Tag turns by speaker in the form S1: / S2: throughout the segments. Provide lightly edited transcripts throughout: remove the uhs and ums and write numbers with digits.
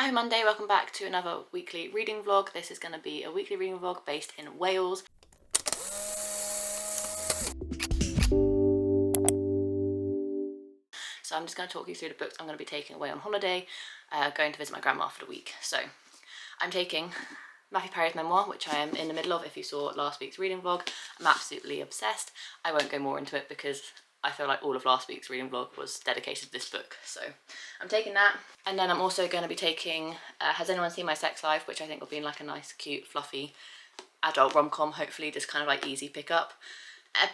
S1: Hi Monday, welcome back to another weekly reading vlog. This is going to be a weekly reading vlog based in Wales. So I'm just going to talk you through the books I'm going to be taking away on holiday, going to visit my grandma for the week. So I'm taking Matthew Perry's memoir, which I am in the middle of. If you saw last week's reading vlog, I'm absolutely obsessed. I won't go more into it because I feel like all of last week's reading vlog was dedicated to this book. So I'm taking that. And then I'm also going to be taking Has Anyone Seen My Sex Life, which I think will be in like a nice, cute, fluffy adult rom-com, hopefully just kind of like easy pick up.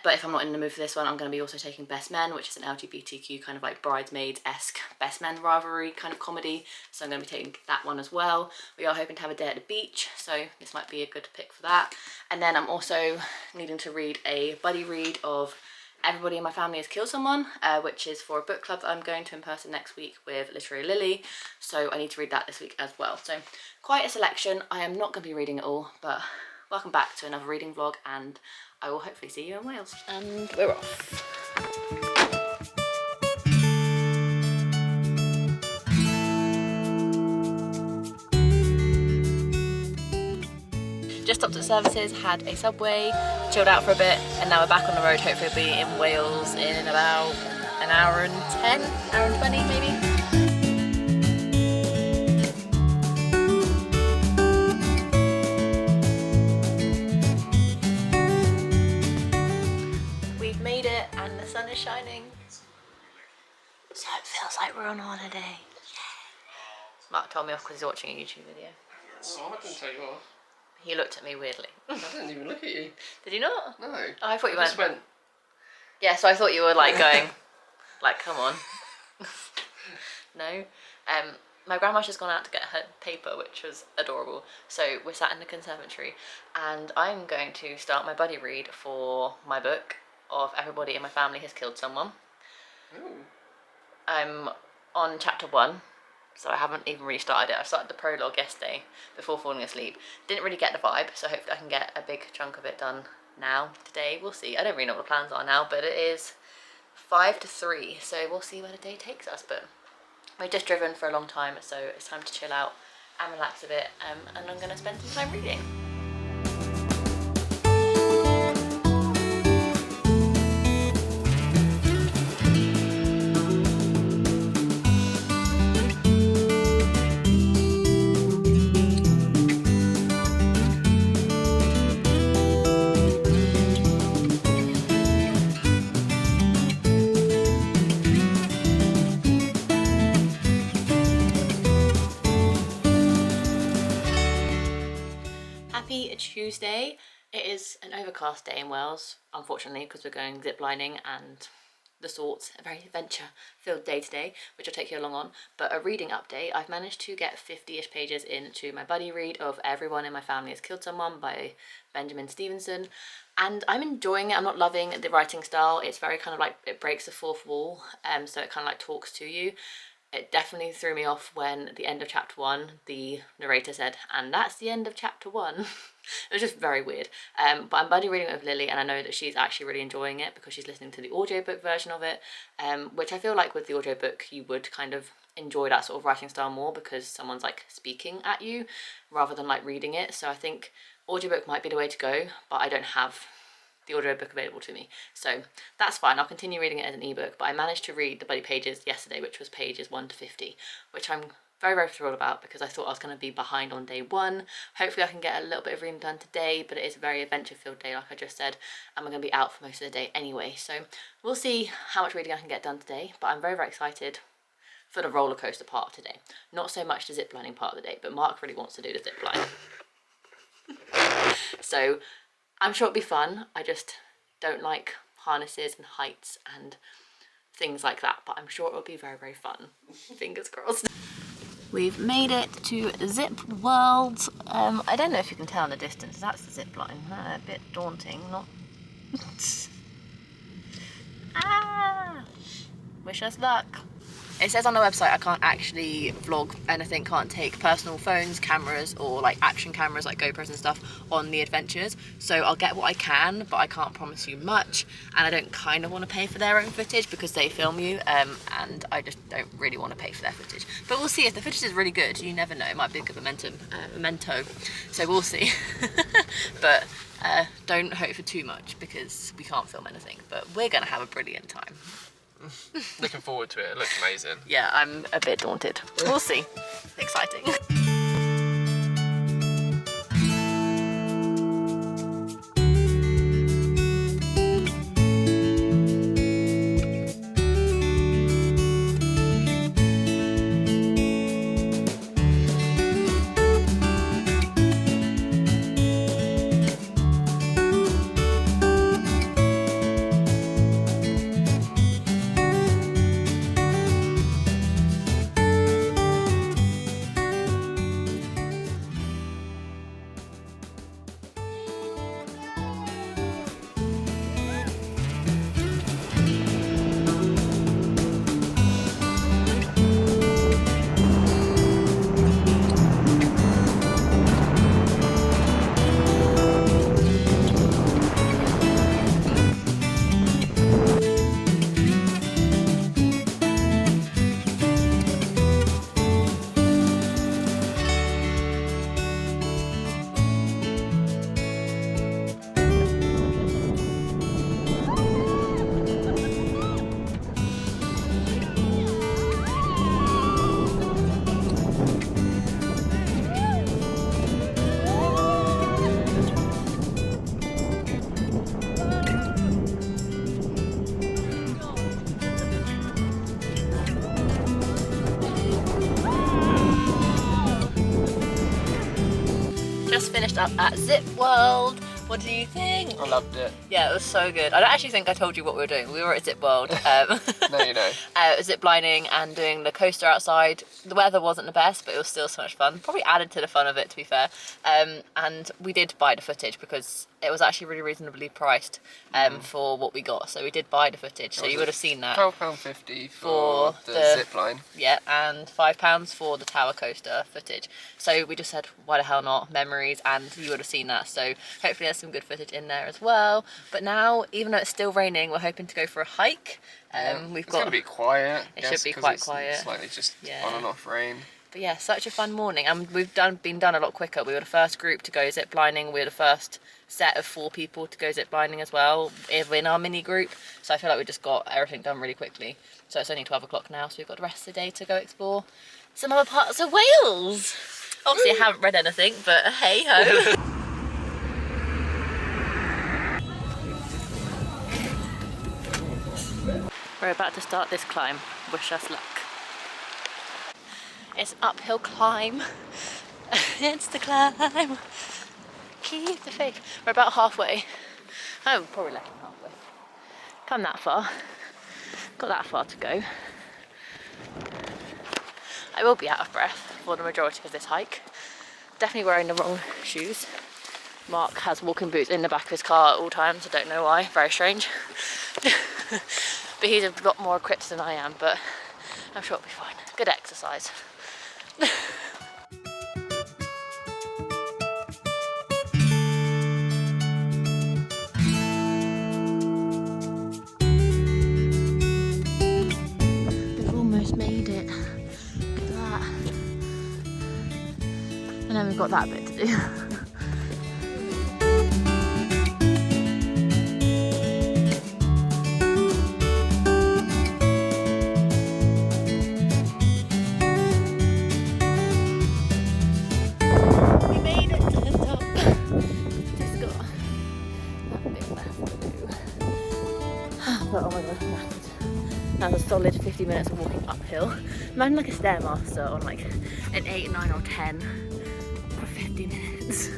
S1: But if I'm not in the mood for this one, I'm going to be also taking Best Men, which is an LGBTQ kind of like bridesmaid-esque Best Men rivalry kind of comedy. So I'm going to be taking that one as well. We are hoping to have a day at the beach, so this might be a good pick for that. And then I'm also needing to read a buddy read of Everybody in My Family Has Killed Someone, which is for a book club that I'm going to in person next week with Literary Lily. So I need to read that this week as well. So quite a selection. I am not going to be reading it all, but welcome back to another reading vlog, and I will hopefully see you in Wales. And we're off. Just stopped at Services, had a Subway, chilled out for a bit, and now we're back on the road. Hopefully we'll be in Wales in about an hour and 10, hour and 20 maybe. We've made it and the sun is shining. So it feels like we're on holiday. Yeah. Marc told me off because he's watching a YouTube video.
S2: Oh, I didn't tell you off.
S1: He looked at me weirdly.
S2: I didn't even look at you.
S1: Did you not?
S2: No.
S1: Oh, I thought you
S2: just went.
S1: Yeah, so I thought you were like going, like, come on. No. My grandma's just gone out to get her paper, which was adorable. So we're sat in the conservatory, and I'm going to start my buddy read for my book of Everybody in My Family Has Killed Someone.
S2: Ooh.
S1: I'm on chapter 1. So I haven't even really started it. I started the prologue yesterday before falling asleep. Didn't really get the vibe, so hopefully I can get a big chunk of it done now, today. We'll see. I don't really know what the plans are now, but it is 5 to 3, so we'll see where the day takes us. But we've just driven for a long time, so it's time to chill out and relax a bit, and I'm going to spend some time reading. Happy Tuesday. It is an overcast day in Wales, unfortunately, because we're going ziplining and the sorts, a very adventure-filled day today, which I'll take you along on. But a reading update, I've managed to get 50-ish pages into my buddy read of Everyone in My Family Has Killed Someone by Benjamin Stevenson, and I'm enjoying it. I'm not loving the writing style. It's very kind of like, it breaks the fourth wall, so it kind of like talks to you. It definitely threw me off when at the end of chapter 1, the narrator said, and that's the end of chapter 1. It was just very weird. But I'm buddy reading it with Lily, and I know that she's actually really enjoying it because she's listening to the audiobook version of it, which I feel like with the audiobook you would kind of enjoy that sort of writing style more because someone's like speaking at you rather than like reading it. So I think audiobook might be the way to go, but I don't have the audiobook available to me, so that's fine. I'll continue reading it as an ebook, but I managed to read the buddy pages yesterday, which was pages 1 to 50, which I'm very, very thrilled about because I thought I was going to be behind on day 1. Hopefully I can get a little bit of reading done today, but it is a very adventure-filled day, like I just said, and we're going to be out for most of the day anyway, so we'll see how much reading I can get done today. But I'm very, very excited for the roller coaster part of today. Not so much the ziplining part of the day, but Marc really wants to do the zipline. So I'm sure it'll be fun. I just don't like harnesses and heights and things like that, but I'm sure it'll be very, very fun. Fingers crossed. We've made it to Zip World. I don't know if you can tell in the distance, that's the zip line. A bit daunting, not... Ah! Wish us luck. It says on the website I can't actually vlog anything, can't take personal phones, cameras, or like action cameras like GoPros and stuff on the adventures. So I'll get what I can, but I can't promise you much. And I don't kind of want to pay for their own footage because they film you, and I just don't really want to pay for their footage. But we'll see. If the footage is really good, you never know, it might be a good memento. So we'll see. But don't hope for too much because we can't film anything. But we're gonna have a brilliant time.
S2: Looking forward to it. It looks amazing.
S1: Yeah, I'm a bit daunted. We'll see. Exciting. Just finished up at Zip World. What do you think?
S2: I loved it.
S1: Yeah, it was so good. I don't actually think I told you what we were doing. We were at Zip World.
S2: No, you know.
S1: Zip lining and doing the coaster outside. The weather wasn't the best, but it was still so much fun. Probably added to the fun of it, to be fair. And we did buy the footage because it was actually really reasonably priced for what we got. So we did buy the footage. So you would have seen that.
S2: £12.50 for the zip line.
S1: Yeah, and £5 for the tower coaster footage. So we just said, why the hell not? Memories, and you would have seen that. So hopefully there's some good footage in there as well. But now, even though it's still raining, we're hoping to go for a hike. It's going
S2: to be quiet.
S1: It should be quite quiet.
S2: Slightly just on and off rain.
S1: But yeah, such a fun morning, and we've been done a lot quicker. We were the first group to go zip lining. We were the first set of 4 people to go zip lining as well in our mini group. So I feel like we just got everything done really quickly. So it's only 12 o'clock now, so we've got the rest of the day to go explore some other parts of Wales. Obviously, I haven't read anything, but hey ho. We're about to start this climb. Wish us luck. It's an uphill climb. It's the climb. Keep the faith. We're about halfway. Oh, probably less than halfway. Come that far. Got that far to go. I will be out of breath for the majority of this hike. Definitely wearing the wrong shoes. Marc has walking boots in the back of his car at all times. I don't know why. Very strange. But he's a lot more equipped than I am, but I'm sure it'll be fine. Good exercise. We've almost made it. Look at that. And then we've got that bit to do. But oh my god, I'm knackered. That was a solid 50 minutes of walking uphill. Imagine like a Stairmaster on like an 8, 9 or 10 for 50 minutes.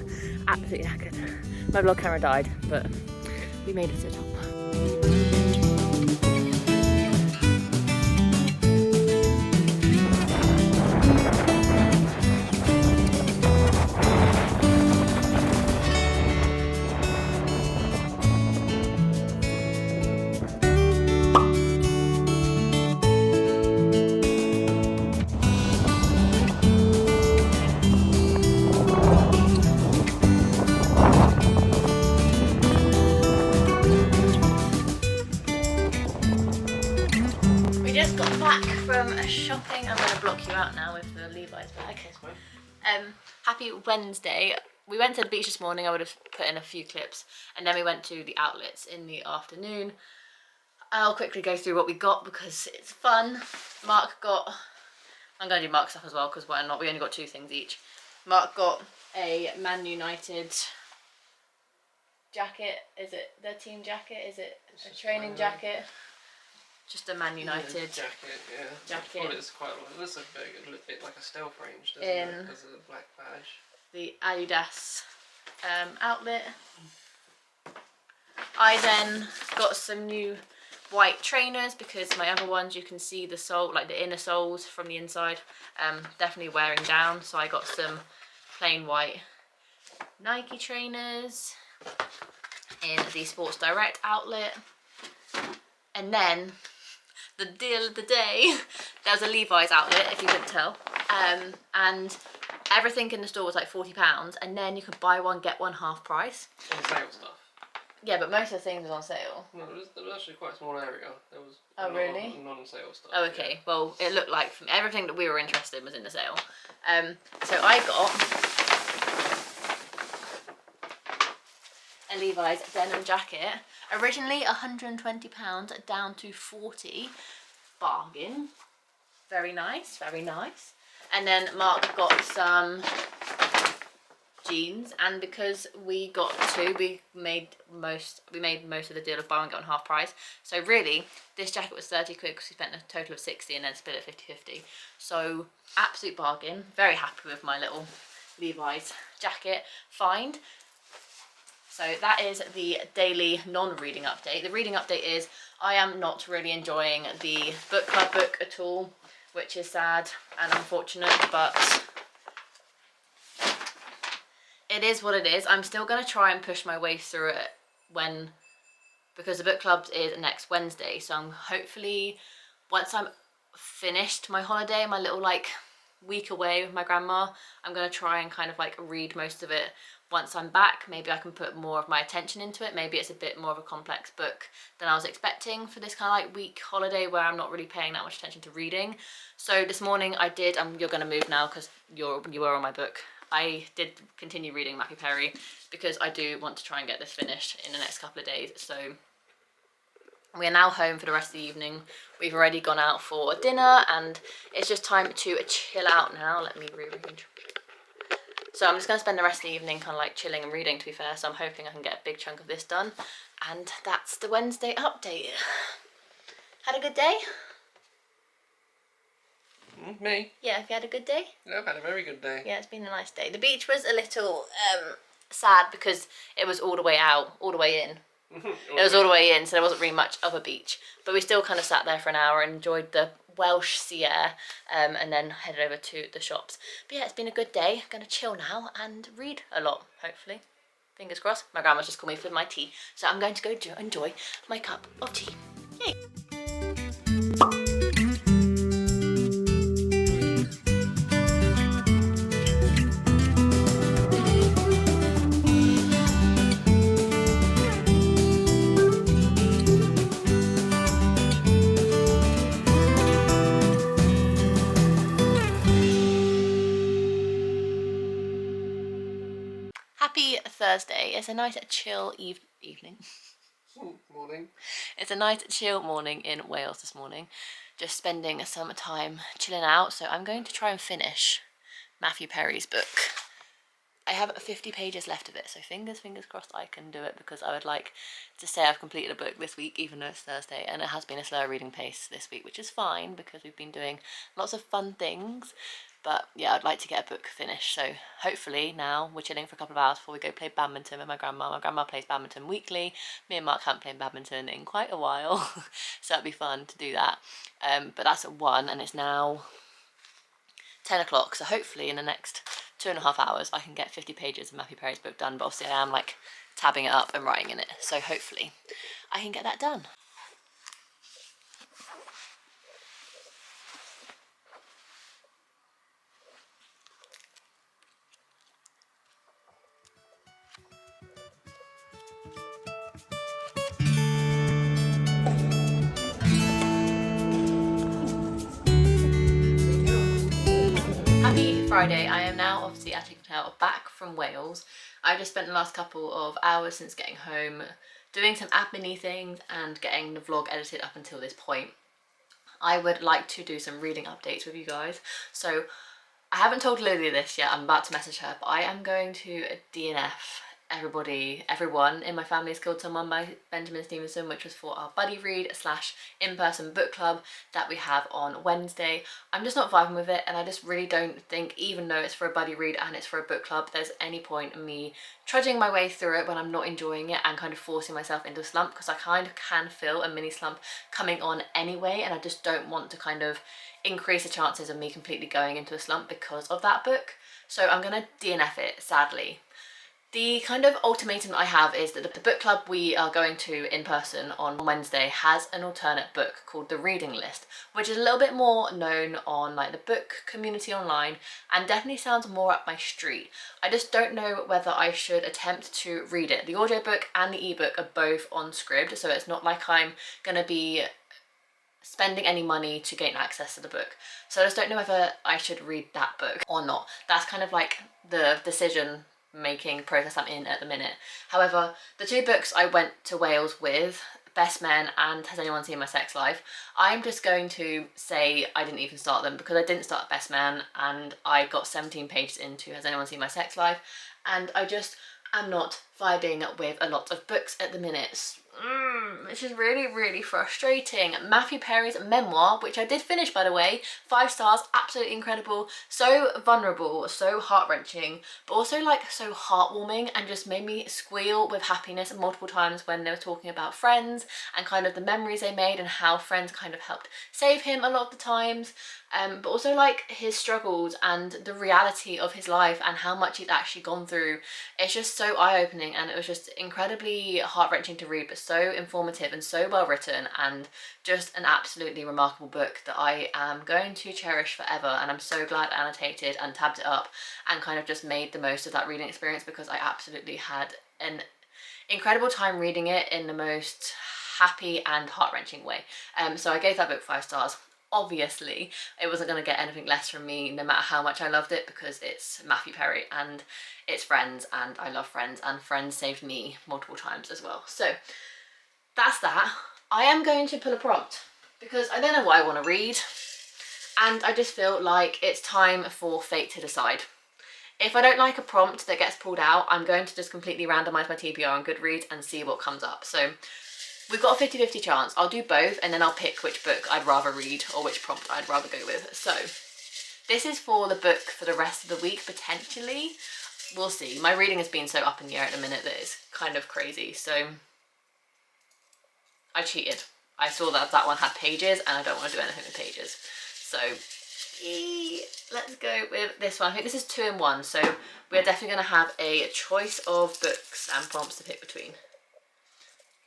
S1: Absolutely knackered. My vlog camera died, but we made it to the top. from shopping. I'm going to block you out now with the Levi's bag. Happy Wednesday. We went to the beach this morning. I would have put in a few clips, and then we went to the outlets in the afternoon. I'll quickly go through what we got because it's fun. Marc got, I'm going to do Marc stuff as well because why not? We only got 2 things each. Marc got a Man United jacket. Is it their team jacket? Is it a training jacket? Just a Man United
S2: jacket, yeah.
S1: Jacket.
S2: Well, it's quite, it looks a bit like a stealth range, doesn't it? Because of the black badge.
S1: The Adidas outlet. I then got some new white trainers because my other ones you can see the sole, like the inner soles from the inside, definitely wearing down. So I got some plain white Nike trainers in the Sports Direct outlet. And then the deal of the day, there was a Levi's outlet, if you couldn't tell, and everything in the store was like £40, and then you could buy one get one half price.
S2: On sale stuff.
S1: Yeah, but most of the things was on sale.
S2: No, there was actually quite a small area. There was
S1: really?
S2: non-sale stuff.
S1: Oh, okay. Yeah. Well, it looked like everything that we were interested in was in the sale. So I got a Levi's denim jacket. Originally £120, down to £40. Bargain. Very nice, very nice. And then Marc got some jeans, and because we got 2, we made most of the deal of buy one get one half price. So really, this jacket was 30 quid because we spent a total of 60 and then split it 50-50. So absolute bargain. Very happy with my little Levi's jacket find. So that is the daily non-reading update. The reading update is I am not really enjoying the book club book at all, which is sad and unfortunate, but it is what it is. I'm still going to try and push my way through it because the book club is next Wednesday. So I'm hopefully, once I'm finished my holiday, my little like week away with my grandma, I'm going to try and kind of like read most of it. Once I'm back, maybe I can put more of my attention into it. Maybe it's a bit more of a complex book than I was expecting for this kind of like week holiday where I'm not really paying that much attention to reading. So this morning I did, you're going to move now because you were on my book. I did continue reading Matthew Perry because I do want to try and get this finished in the next couple of days. So we are now home for the rest of the evening. We've already gone out for dinner and it's just time to chill out now. Let me rearrange. So I'm just going to spend the rest of the evening kind of like chilling and reading, to be fair. So I'm hoping I can get a big chunk of this done. And that's the Wednesday update. Had a good day?
S2: Me?
S1: Yeah, have you had a good day?
S2: Yeah, I've had a very good day.
S1: Yeah, it's been a nice day. The beach was a little sad because it was all the way out, all the way in. It was all the way in, so there wasn't really much of a beach. But we still kind of sat there for an hour and enjoyed the Welsh sea air, and then headed over to the shops. But yeah, it's been a good day. I'm going to chill now and read a lot, hopefully. Fingers crossed. My grandma's just called me for my tea, so I'm going to go enjoy my cup of tea. Yay! Happy Thursday. It's a nice chill evening.
S2: Morning.
S1: It's a nice chill morning in Wales this morning. Just spending some time chilling out. So I'm going to try and finish Matthew Perry's book. I have 50 pages left of it, so fingers crossed I can do it, because I would like to say I've completed a book this week, even though it's Thursday, and it has been a slower reading pace this week, which is fine because we've been doing lots of fun things. But yeah, I'd like to get a book finished, so hopefully now we're chilling for a couple of hours before we go play badminton with my grandma. My grandma plays badminton weekly. Me and Marc haven't played badminton in quite a while, so that'd be fun to do that. But that's at 1 and it's now 10 o'clock, so hopefully in the next 2.5 hours I can get 50 pages of Matthew Perry's book done, but obviously I am like tabbing it up and writing in it, so hopefully I can get that done. Friday. I am now obviously at a hotel back from Wales. I just spent the last couple of hours since getting home doing some admin-y things and getting the vlog edited up until this point. I would like to do some reading updates with you guys. So I haven't told Lily this yet, I'm about to message her, but I am going to DNF everyone in my family is killed someone by Benjamin Stevenson, which was for our buddy read / in-person book club that we have on Wednesday. I'm just not vibing with it, and I just really don't think, even though it's for a buddy read and it's for a book club, there's any point in me trudging my way through it when I'm not enjoying it and kind of forcing myself into a slump, because I kind of can feel a mini slump coming on anyway, and I just don't want to kind of increase the chances of me completely going into a slump because of that book. So I'm gonna DNF it, sadly. The kind of ultimatum I have is that the book club we are going to in person on Wednesday has an alternate book called The Reading List, which is a little bit more known on like the book community online and definitely sounds more up my street. I just don't know whether I should attempt to read it. The audiobook and the ebook are both on Scribd, so it's not like I'm gonna be spending any money to gain access to the book. So I just don't know whether I should read that book or not. That's kind of like the decision making process I'm in at the minute. However, the two books I went to Wales with, Best Men and Has Anyone Seen My Sex Life, I'm just going to say I didn't even start them because I didn't start Best Men and I got 17 pages into Has Anyone Seen My Sex Life, and I just am not vibing with a lot of books at the minute. Which is really frustrating. Matthew Perry's memoir, which I did finish by the way, 5 stars, absolutely incredible, so vulnerable, so heart-wrenching, but also like so heartwarming, and just made me squeal with happiness multiple times when they were talking about friends and kind of the memories they made and how friends kind of helped save him a lot of the times, but also like his struggles and the reality of his life and how much he's actually gone through. It's just so eye-opening, and it was just incredibly heart-wrenching to read, but so informative and so well written, and just an absolutely remarkable book that I am going to cherish forever. And I'm so glad I annotated and tabbed it up and kind of just made the most of that reading experience, because I absolutely had an incredible time reading it in the most happy and heart-wrenching way. So I gave that book 5 stars. Obviously it wasn't going to get anything less from me no matter how much I loved it, because it's Matthew Perry and it's Friends, and I love Friends, and Friends saved me multiple times as well. So that's that. I am going to pull a prompt because I don't know what I want to read, and I just feel like it's time for fate to decide. If I don't like a prompt that gets pulled out, I'm going to just completely randomise my TBR on Goodreads and see what comes up. So we've got a 50-50 chance. I'll do both and then I'll pick which book I'd rather read or which prompt I'd rather go with. So this is for the book for the rest of the week, potentially. We'll see. My reading has been so up in the air at the minute that it's kind of crazy. So I cheated. I saw that that one had pages and I don't want to do anything with pages. So let's go with this one. I think this is 2 in 1. So we're definitely going to have a choice of books and prompts to pick between.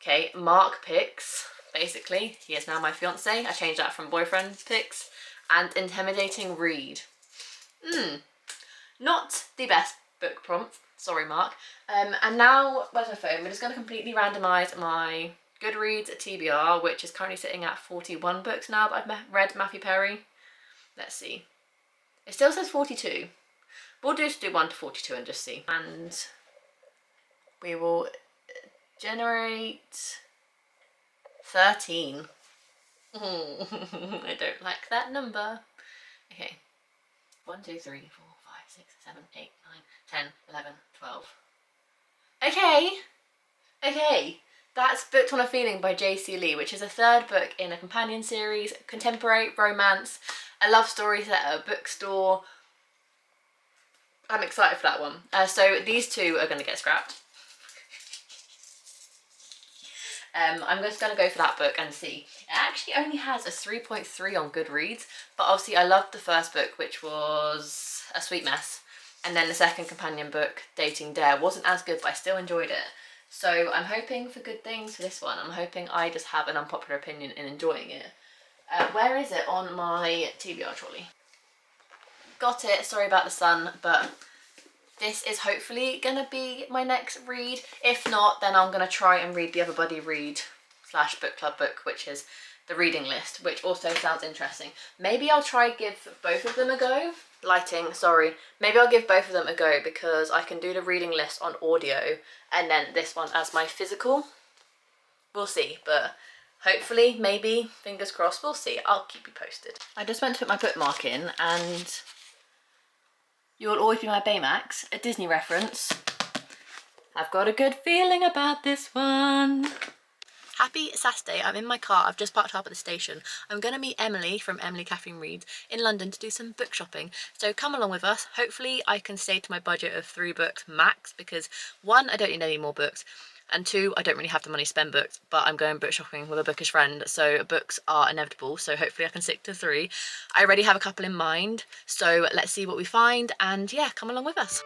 S1: Okay, Marc picks, basically, he is now my fiance. I changed that from boyfriend picks. And intimidating read. Not the best book prompt, sorry Marc. And now, where's my phone? We're just going to completely randomise my Goodreads TBR, which is currently sitting at 41 books now that I've read Matthew Perry. Let's see. It still says 42. We'll just do 1 to 42 and just see. And we will generate 13. I don't like that number. Okay. 1, 2, 3, 4, 5, 6, 7, 8, 9, 10, 11, 12. Okay. That's Booked on a Feeling by J.C. Lee, which is a 3rd book in a companion series, contemporary romance, a love story set at a bookstore. I'm excited for that one. So these 2 are going to get scrapped. I'm just going to go for that book and see. It actually only has a 3.3 on Goodreads, but obviously I loved the first book, which was A Sweet Mess, and then the second companion book, Dating Dare, wasn't as good, but I still enjoyed it. So I'm hoping for good things for this one. I'm hoping I just have an unpopular opinion in enjoying it. Where is it on my TBR trolley? Got it, sorry about the sun, but this is hopefully gonna be my next read. If not, then I'm gonna try and read the other buddy read / book club book, which is the reading list, which also sounds interesting. Maybe I'll try give both of them a go. Lighting, sorry. Maybe I'll give both of them a go because I can do the reading list on audio and then this one as my physical. We'll see, but hopefully, maybe, fingers crossed, we'll see. I'll keep you posted. I just went to put my bookmark in and You'll Always Be My Baymax, a Disney reference. I've got a good feeling about this one. Happy Saturday, I'm in my car, I've just parked up at the station. I'm going to meet Emily from Emily Catherine Reads in London to do some book shopping. So come along with us. Hopefully I can stay to my budget of 3 books max because 1, I don't need any more books. And 2, I don't really have the money to spend books, but I'm going book shopping with a bookish friend, so books are inevitable, so hopefully I can stick to 3. I already have a couple in mind, so let's see what we find, and yeah, come along with us.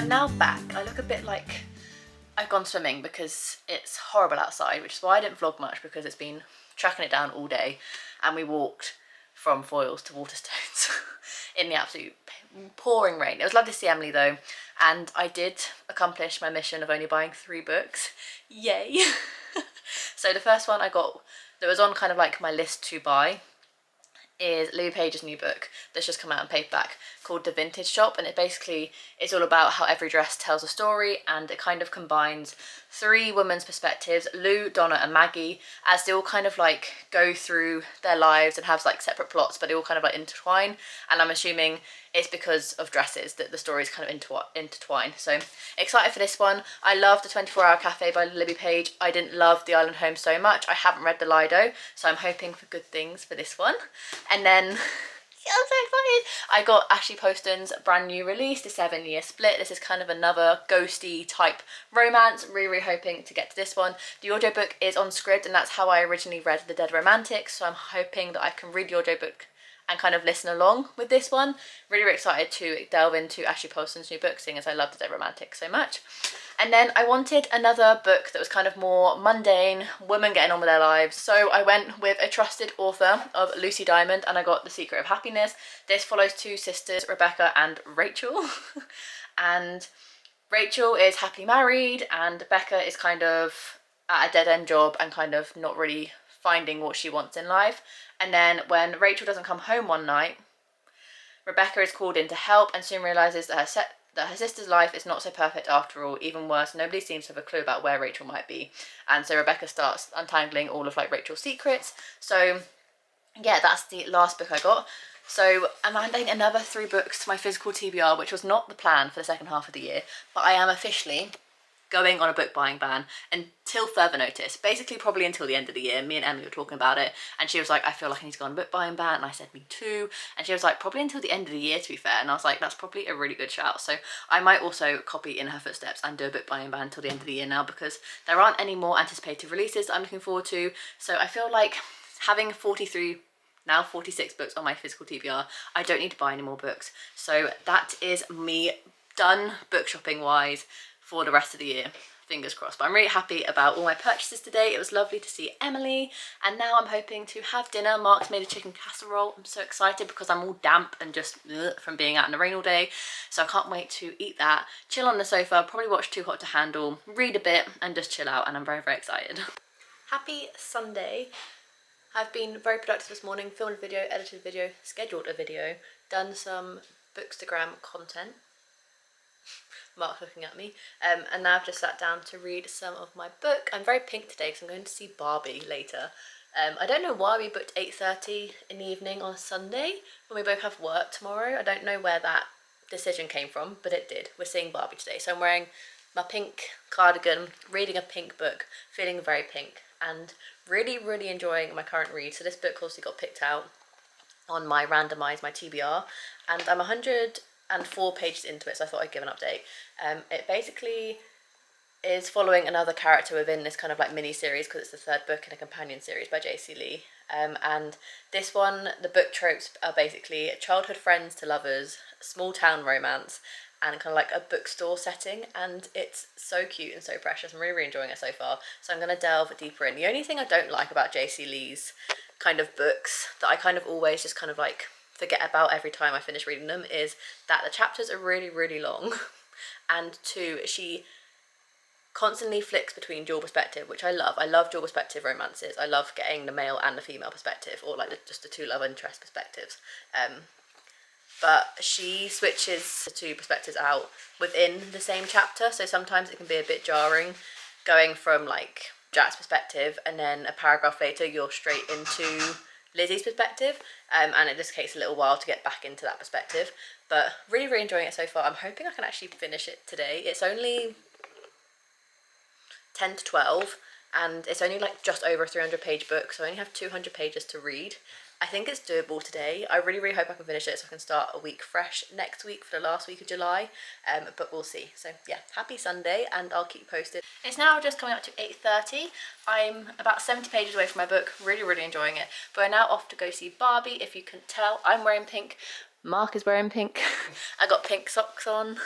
S1: Now back, I look a bit like I've gone swimming because it's horrible outside, which is why I didn't vlog much because it's been tracking it down all day and we walked from Foyles to Waterstones in the absolute pouring rain. It was lovely to see Emily though, and I did accomplish my mission of only buying 3 books. Yay! So the first one I got that was on kind of like my list to buy is Louis Page's new book that's just come out in paperback called The Vintage Shop, and it basically is all about how every dress tells a story, and it kind of combines 3 women's perspectives, Lou, Donna and Maggie, as they all kind of like go through their lives and have like separate plots, but they all kind of like intertwine, and I'm assuming it's because of dresses that the stories kind of intertwine. So excited for this one. I love the 24-Hour Cafe by Libby Page. I didn't love The Island Home so much. I haven't read the Lido, so I'm hoping for good things for this one. And then I'm so excited. I got Ashley Poston's brand new release, The 7-Year Split. This is kind of another ghosty type romance. Really hoping to get to this one. The audiobook is on Scribd, and that's how I originally read The Dead Romantics, so I'm hoping that I can read the audiobook and kind of listen along with this one. Really excited to delve into Ashley Poston's new book, seeing as I love The Dead Romantics so much. And then I wanted another book that was kind of more mundane, women getting on with their lives. So I went with a trusted author of Lucy Diamond, and I got The Secret of Happiness. This follows 2 sisters, Rebecca and Rachel. And Rachel is happily married, and Becca is kind of at a dead-end job and kind of not really finding what she wants in life. And then when Rachel doesn't come home one night, Rebecca is called in to help and soon realises that her sister's life is not so perfect after all. Even worse, nobody seems to have a clue about where Rachel might be. And so Rebecca starts untangling all of like Rachel's secrets. So yeah, that's the last book I got. So I'm adding another 3 books to my physical TBR, which was not the plan for the second half of the year, but I am officially going on a book buying ban until further notice. Basically probably until the end of the year. Me and Emily were talking about it and she was like, I feel like I need to go on a book buying ban, and I said me too, and she was like, probably until the end of the year to be fair, and I was like, that's probably a really good shout. So I might also copy in her footsteps and do a book buying ban until the end of the year now, because there aren't any more anticipated releases that I'm looking forward to. So I feel like having 43 now 46 books on my physical TBR, I don't need to buy any more books. So that is me done book shopping wise for the rest of the year, fingers crossed. But I'm really happy about all my purchases today. It was lovely to see Emily, and now I'm hoping to have dinner. Marc's made a chicken casserole. I'm so excited because I'm all damp and just from being out in the rain all day, so I can't wait to eat that, chill on the sofa, probably watch Too Hot to Handle, read a bit and just chill out, and I'm very excited. Happy Sunday. I've been very productive this morning, filmed a video, edited a video, scheduled a video, done some Bookstagram content. Marc looking at me, and now I've just sat down to read some of my book. I'm very pink today because I'm going to see Barbie later. I don't know why we booked 8:30 in the evening on a Sunday when we both have work tomorrow. I don't know where that decision came from, but it did. We're seeing Barbie today, so I'm wearing my pink cardigan, reading a pink book, feeling very pink, and really, really enjoying my current read. So this book obviously got picked out on my randomised, my TBR, and I'm 104 pages into it, so I thought I'd give an update. It basically is following another character within this kind of like mini series, because it's the third book in a companion series by J.C. Lee. And this one, the book tropes are basically childhood friends to lovers, small town romance, and kind of like a bookstore setting, and it's so cute and so precious. I'm really, really enjoying it so far, so I'm going to delve deeper in. The only thing I don't like about J.C. Lee's kind of books that I kind of always just kind of like forget about every time I finish reading them is that the chapters are really, really long, and two, she constantly flicks between dual perspective, which I love. I love dual perspective romances. I love getting the male and the female perspective, or like just the two love interest perspectives. But she switches the two perspectives out within the same chapter, so sometimes it can be a bit jarring going from like Jack's perspective and then a paragraph later you're straight into Lizzie's perspective, and it just takes a little while to get back into that perspective. But really, really enjoying it so far. I'm hoping I can actually finish it today. It's only 10 to 12 and it's only like just over a 300-page book, so I only have 200 pages to read. I think it's doable today. I really, really hope I can finish it so I can start a week fresh next week for the last week of July, but we'll see. So yeah, happy Sunday, and I'll keep you posted. It's now just coming up to 8:30. I'm about 70 pages away from my book, really, really enjoying it. But we're now off to go see Barbie. If you can tell, I'm wearing pink. Marc is wearing pink. I got pink socks on.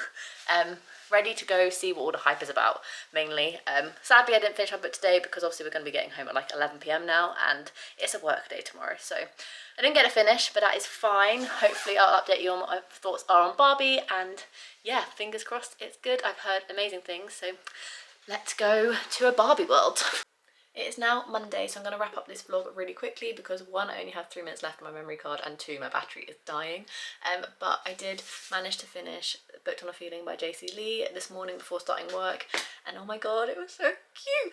S1: Ready to go see what all the hype is about, mainly. Sadly, I didn't finish my book today because obviously we're going to be getting home at like 11 p.m. now, and it's a work day tomorrow, so I didn't get to finish, but that is fine. Hopefully I'll update you on what my thoughts are on Barbie, and yeah, fingers crossed it's good. I've heard amazing things, so let's go to a Barbie world. It is now Monday, so I'm going to wrap up this vlog really quickly because one, I only have 3 minutes left on my memory card, and two, my battery is dying. But I did manage to finish Booked on a Feeling by J.C. Lee this morning before starting work, and oh my god, it was so cute.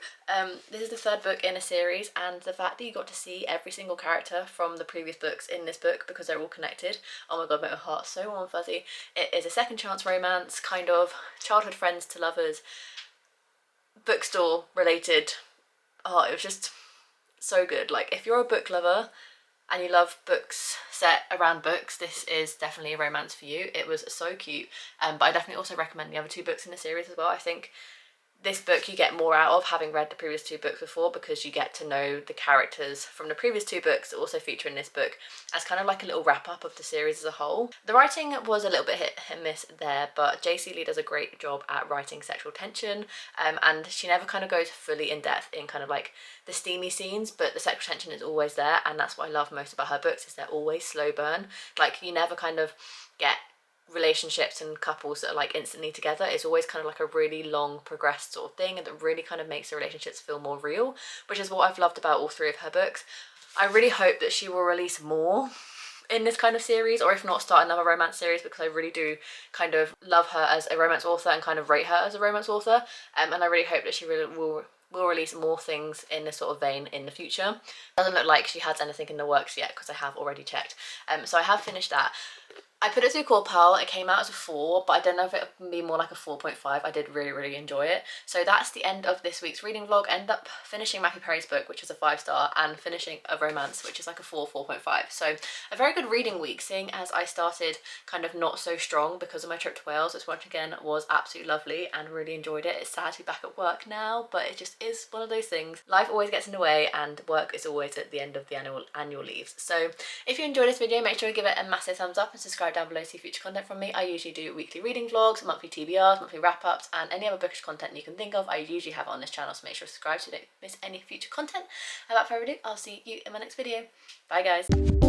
S1: This is the third book in a series, and the fact that you got to see every single character from the previous books in this book because they're all connected, oh my god, my heart's so warm and fuzzy. It is a second chance romance, kind of childhood friends to lovers, bookstore related. Oh, it was just so good. Like, if you're a book lover and you love books set around books, this is definitely a romance for you. It was so cute, but I definitely also recommend the other two books in the series as well. I think this book you get more out of having read the previous two books before, because you get to know the characters from the previous two books that also feature in this book as kind of like a little wrap up of the series as a whole. The writing was a little bit hit and miss there, but J.C. Lee does a great job at writing sexual tension, and she never kind of goes fully in depth in kind of like the steamy scenes, but the sexual tension is always there, and that's what I love most about her books, is they're always slow burn. Like, you never kind of get relationships and couples that are like instantly together. It's always kind of like a really long progressed sort of thing, and that really kind of makes the relationships feel more real, which is what I've loved about all three of her books. I really hope that she will release more in this kind of series, or if not, start another romance series, because I really do kind of love her as a romance author and kind of rate her as a romance author, and I really hope that she really will release more things in this sort of vein in the future. Doesn't look like she has anything in the works yet, because I have already checked. So I have finished that. I put it through Corpal. It came out as a 4, but I don't know if it would be more like a 4.5. I did really, really enjoy it. So that's the end of this week's reading vlog. Ended up finishing Matthew Perry's book, which is a 5-star, and finishing a romance, which is like a 4.5. So a very good reading week, seeing as I started kind of not so strong because of my trip to Wales, which once again was absolutely lovely and really enjoyed it. It's sad to be back at work now, but it just is one of those things. Life always gets in the way, and work is always at the end of the annual leaves. So if you enjoyed this video, make sure you give it a massive thumbs up and subscribe down below to see future content from me. I usually do weekly reading vlogs, monthly TBRs, monthly wrap-ups, and any other bookish content you can think of. I usually have it on this channel, so make sure to subscribe so you don't miss any future content. Without further ado, I'll see you in my next video. Bye guys.